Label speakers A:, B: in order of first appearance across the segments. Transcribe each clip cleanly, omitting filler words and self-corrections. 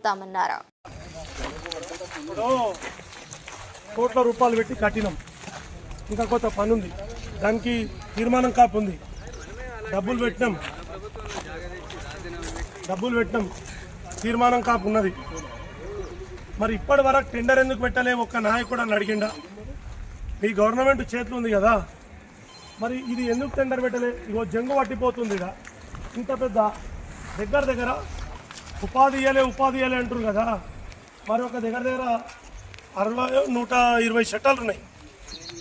A: తామన్నారు.
B: కోట్ల రూపాయలు పెట్టి కట్టినాం, ఇంకా కొత్త పని ఉంది, దానికి తీర్మానం కాపు ఉంది, డబ్బులు పెట్టినాం, తీర్మానం కాపు ఉన్నది. మరి ఇప్పటి వరకు టెండర్ ఎందుకు పెట్టలే ఒక్క నాయకుడు అని అడిగిండా? మీ గవర్నమెంట్ చేతులు ఉంది కదా, మరి ఇది ఎందుకు టెండర్ పెట్టలే? ఇగో జంగు పట్టిపోతుంది. ఇంత పెద్ద దగ్గర ఉపాధి ఇవ్వలే అంటారు కదా, మరి ఒక దగ్గర 120 షట్టాలు ఉన్నాయి.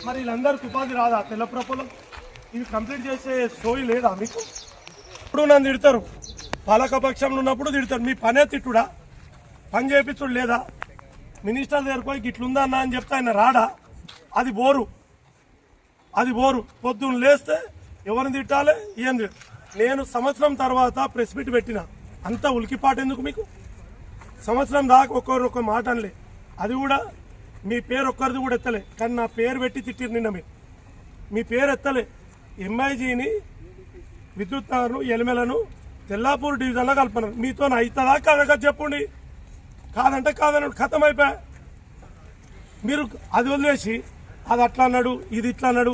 B: మరి వీళ్ళందరికీ ఉపాధి రాదా? తెల్లప్రపలో ఇది కంప్లీట్ చేసే సోయి లేదా మీకు? ఇప్పుడు నన్ను తిడతారు, పాలకపక్షంలో ఉన్నప్పుడు తిడతారు. మీ పనే తిట్టుడా? పని చేయించుడు లేదా? మినిస్టర్ దగ్గర పోయి ఇట్లుందా అన్న అని చెప్తే ఆయన రాడా? అది బోరు. పొద్దున్న లేస్తే ఎవరిని తిట్టాలి, ఏం నేను సంవత్సరం తర్వాత ప్రెస్ మీట్ పెట్టిన, అంతా ఉలికిపాటు ఎందుకు మీకు? సంవత్సరం దాకా ఒక్క మాట అనలే, అది కూడా మీ పేరు ఒక్కరిది కూడా ఎత్తలే, కానీ నా పేరు పెట్టి తిట్టిరు నిన్న. మీ పేరు ఎత్తలే. ఎంఐజీని విద్యుత్ నగర్ను ఎలిమెలను తెల్లాపూర్ డివిజన్లో కలుపుతున్నారు. మీతో అవుతుందా కాదా చెప్పండి. కాదంటే కాదన్నాడు, ఖతం అయిపోయా. మీరు అది వదిలేసి అది అట్లా అన్నాడు, ఇది ఇట్లా అన్నాడు,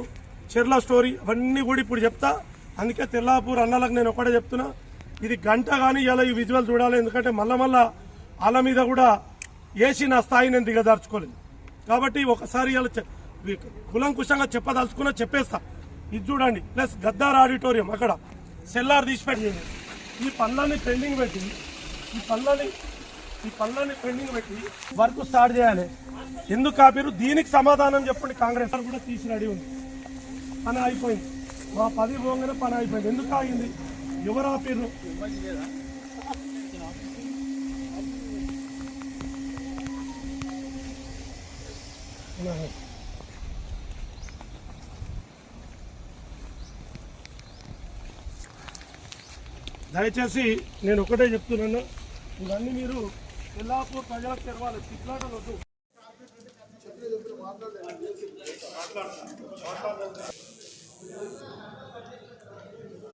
B: చెర్ల స్టోరీ అవన్నీ కూడా ఇప్పుడు చెప్తా. అందుకే తెల్లాపూర్ అన్నలకు నేను ఒకటే చెప్తున్నా, ఇది గంట కానీ ఇలా ఈ విజువల్ చూడాలి. ఎందుకంటే మళ్ళా వాళ్ళ మీద కూడా వేసి నా స్థాయి నేను దిగదార్చుకోలేదు. కాబట్టి ఒకసారి ఇలా కులంకుశంగా చెప్పేస్తా. ఇది చూడండి, ప్లస్ గద్దార్ ఆడిటోరియం అక్కడ సెల్లార్ తీసిపెట్టి ఈ పనులన్నీ పెండింగ్ పెట్టి వర్క్ స్టార్ట్ చేయాలి. ఎందుకు ఆపిరు? దీనికి సమాధానం చెప్పండి. కాంగ్రెస్ కూడా తీసి రెడీ ఉంది, పని అయిపోయింది. మా 10 పోగానే పని అయిపోయింది. ఎందుకు ఆగింది? ఎవరు ఆపిరు? దయచేసి నేను ఒకటే చెప్తున్నాను, ఇవన్నీ మీరు తెల్లాపూర్ ప్రజలకు తెరవాలి. తిట్లాటలు వద్దు.